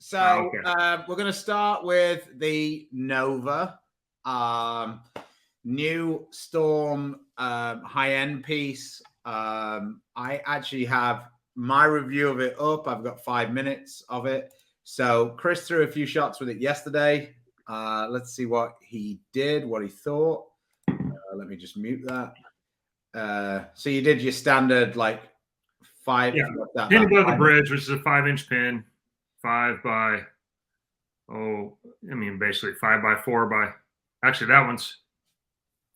So Okay. we're going to start with the Nova new Storm high-end piece. I actually have my review of it up. I've got 5 minutes of it. So Chris threw a few shots with it yesterday. Let's see what he did, what he thought. Let me just mute that. So you did your standard like 5. Yeah. Pin above the bridge, which is a 5-inch pin, 5 by basically 5 by 4 by. Actually, that one's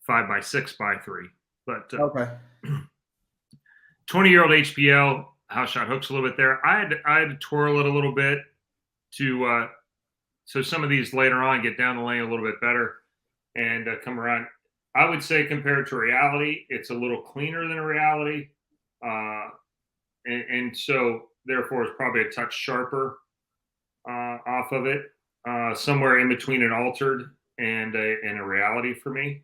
5 by 6 by 3. But okay. 20-year-old HPL house shot hooks a little bit there. I had to twirl it a little bit to so some of these later on get down the lane a little bit better and come around. I would say compared to reality, it's a little cleaner than a reality, and so therefore it's probably a touch sharper off of it, somewhere in between an altered and a reality for me.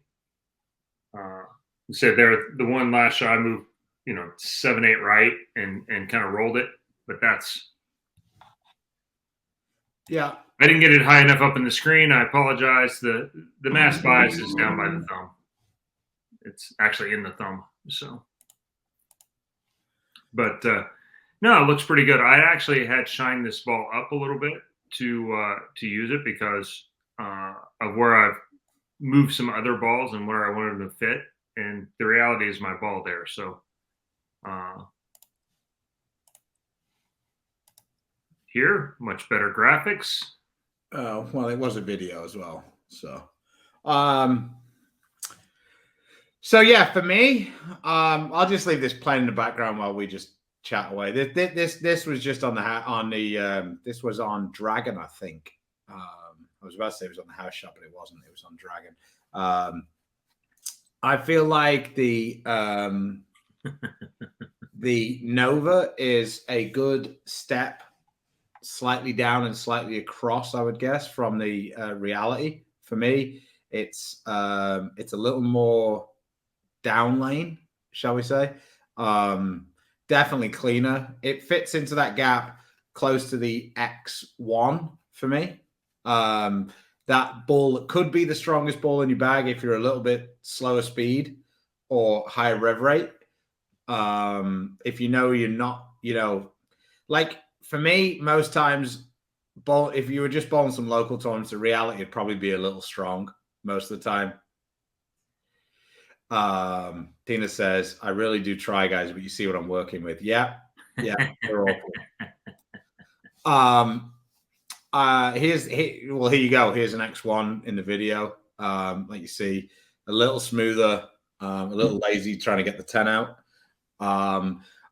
So there, the one last shot I moved, 7/8 right and kind of rolled it, but that's. Yeah. I didn't get it high enough up in the screen. I apologize. The mass bias is down by the thumb. It's actually in the thumb. So, but no, it looks pretty good. I actually had shined this ball up a little bit to use it because of where I've moved some other balls and where I wanted them to fit. And the reality is my ball there. So here, much better graphics. Oh, well, it was a video as well. So yeah, for me, I'll just leave this playing in the background while we just chat away. This was just this was on Dragon, I think. I was about to say it was on the house shop, but it wasn't. It was on Dragon. I feel like the the Nova is a good step slightly down and slightly across, I would guess, from the reality. For me, it's a little more down lane, shall we say. Definitely cleaner. It fits into that gap close to the X1 for me. That ball that could be the strongest ball in your bag if you're a little bit slower speed or higher rev rate. If you're not, like for me, most times, if you were just bowling some local tournaments, the reality would probably be a little strong most of the time. Tina says, I really do try, guys, but you see what I'm working with. Yeah. They're awful. Here you go. Here's an X1 in the video. Like you see, a little smoother, a little lazy trying to get the 10 out.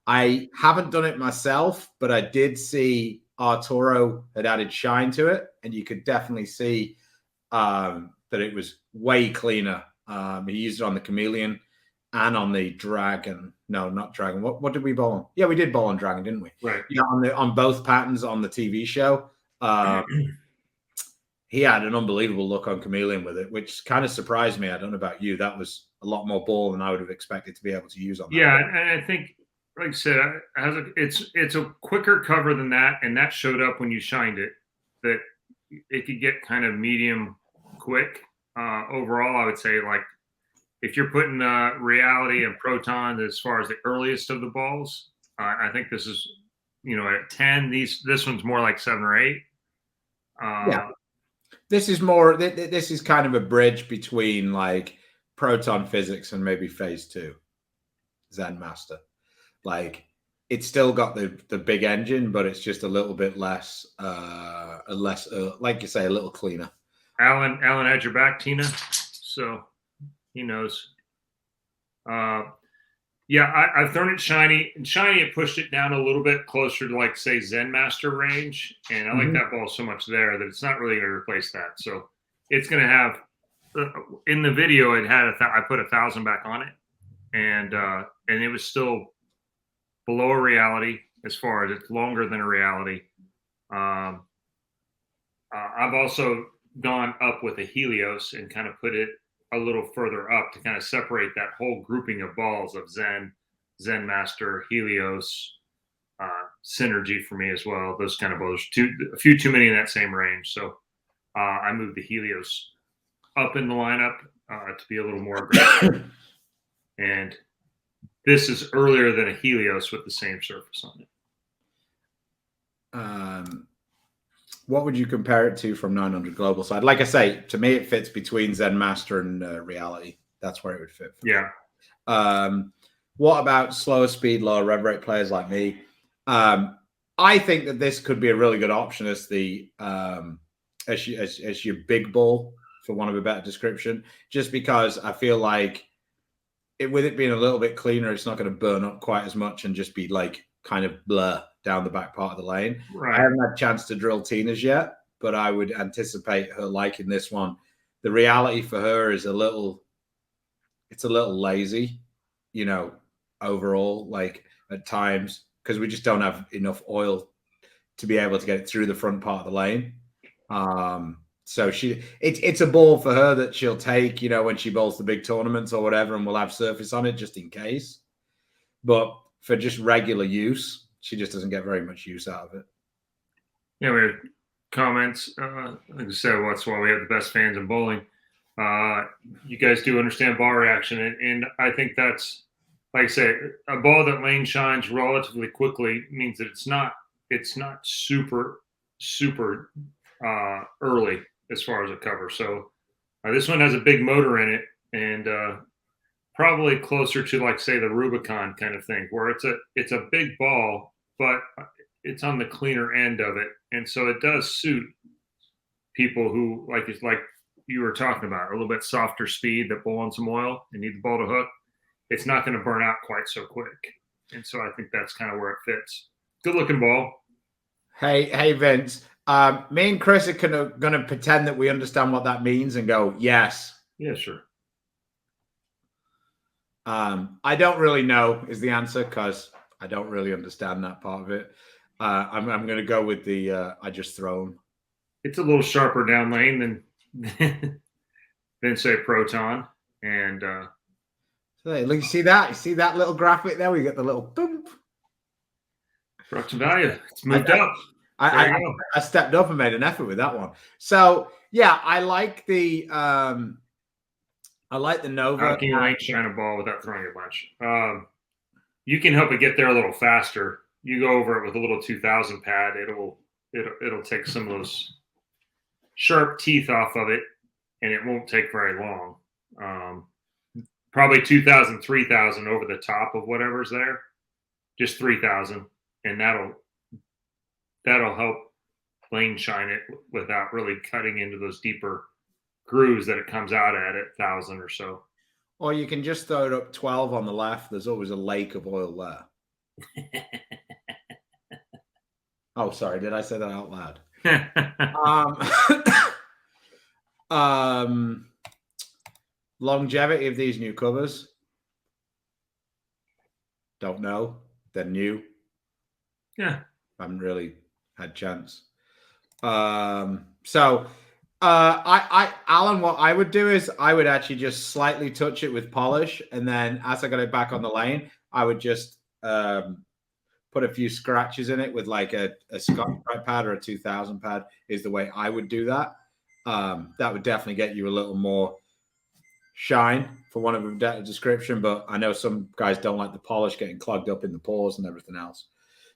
I haven't done it myself, but I did see Arturo had added shine to it, and you could definitely see that it was way cleaner. He used it on the Chameleon and on the Dragon. No, not Dragon. What did we bowl on? Yeah, we did bowl on Dragon, didn't we? Right. Yeah, on both patterns on the TV show. He had an unbelievable look on Chameleon with it, which kind of surprised me. I don't know about you. That was a lot more ball than I would have expected to be able to use on that. Yeah, and I think, like I said, it's a quicker cover than that, and that showed up when you shined it. That it could get kind of medium quick. Overall, I would say, like, if you're putting reality and proton as far as the earliest of the balls, I think this is, at 10. This one's more like 7 or 8. Yeah. This is more. This is kind of a bridge between like proton physics and maybe phase 2 Zen Master. Like it's still got the big engine, but it's just a little bit less, like you say, a little cleaner. Alan had your back, Tina, so he knows. Yeah, I've thrown it shiny. And shiny, it pushed it down a little bit closer to, like, say, Zen Master range. And I like that ball so much there that it's not really going to replace that. So it's going to have, in the video, it had I put 1,000 back on it. And it was still below a reality as far as it's longer than a reality. I've also gone up with a Helios and kind of put it a little further up to kind of separate that whole grouping of balls of Zen Master, Helios, synergy for me as well. Those kind of bows, a few too many in that same range. So I moved the Helios up in the lineup to be a little more aggressive. And this is earlier than a Helios with the same surface on it. What would you compare it to from 900 global side? Like I say, to me, it fits between Zen Master and Reality. That's where it would fit. Yeah. What about slower speed, lower rev rate players like me? I think that this could be a really good option as the as your big ball, for want of a better description, just because I feel like with it being a little bit cleaner, it's not going to burn up quite as much and just be like kind of blur down the back part of the lane. Right. I haven't had a chance to drill Tina's yet, but I would anticipate her liking this one. The reality for her is it's a little lazy, you know, overall, like at times, because we just don't have enough oil to be able to get it through the front part of the lane. So it's a ball for her that she'll take, you know, when she bowls the big tournaments or whatever, and we'll have surface on it just in case. But for just regular use, she just doesn't get very much use out of it. Yeah, we have comments. Like I said, that's why we have the best fans in bowling. You guys do understand ball reaction, and I think that's, like I say, a ball that lane shines relatively quickly means that it's not super early as far as a cover. So this one has a big motor in it, and probably closer to, like, say, the Rubicon kind of thing, where it's a big ball, but it's on the cleaner end of it, and so it does suit people who like you were talking about, a little bit softer speed that bowl on some oil and need the ball to hook. It's not going to burn out quite so quick, and so I think that's kind of where it fits. Good looking ball. Hey, Vince. Me and Chris are going to pretend that we understand what that means and go, yes. Yeah, sure. I don't really know is the answer, because I don't really understand that part of it. I'm going to go with the I just throw them. It's a little sharper down lane than say Proton, and so you see that? You see that little graphic there? We get the little boom. Brought to value. It's moved up. I stepped up and made an effort with that one. So yeah, I like the Nova. How can you lane shine a ball without throwing a bunch? You can help it get there a little faster. You go over it with a little 2000 pad. It'll take some of those sharp teeth off of it, and it won't take very long. Probably 2000, 3000 over the top of whatever's there. Just 3000, and that'll help lane shine it without really cutting into those deeper grooves that it comes out at 1000 or so. Or you can just throw it up 12 on the left. There's always a lake of oil there. Oh, sorry. Did I say that out loud? Longevity of these new covers. Don't know. They're new. Yeah. Haven't really had chance. So Alan, what I would do is I would actually just slightly touch it with polish, and then as I got it back on the lane, I would just put a few scratches in it with like a Scotch-Brite pad or a 2000 pad is the way I would do that. That would definitely get you a little more shine, for one of a description, but I know some guys don't like the polish getting clogged up in the pores and everything else.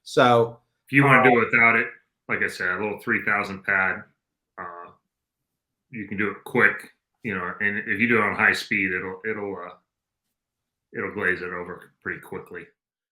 So if you want to do it without it, like I said, a little 3000 pad, you can do it quick, you know, and if you do it on high speed, it'll glaze it over pretty quickly.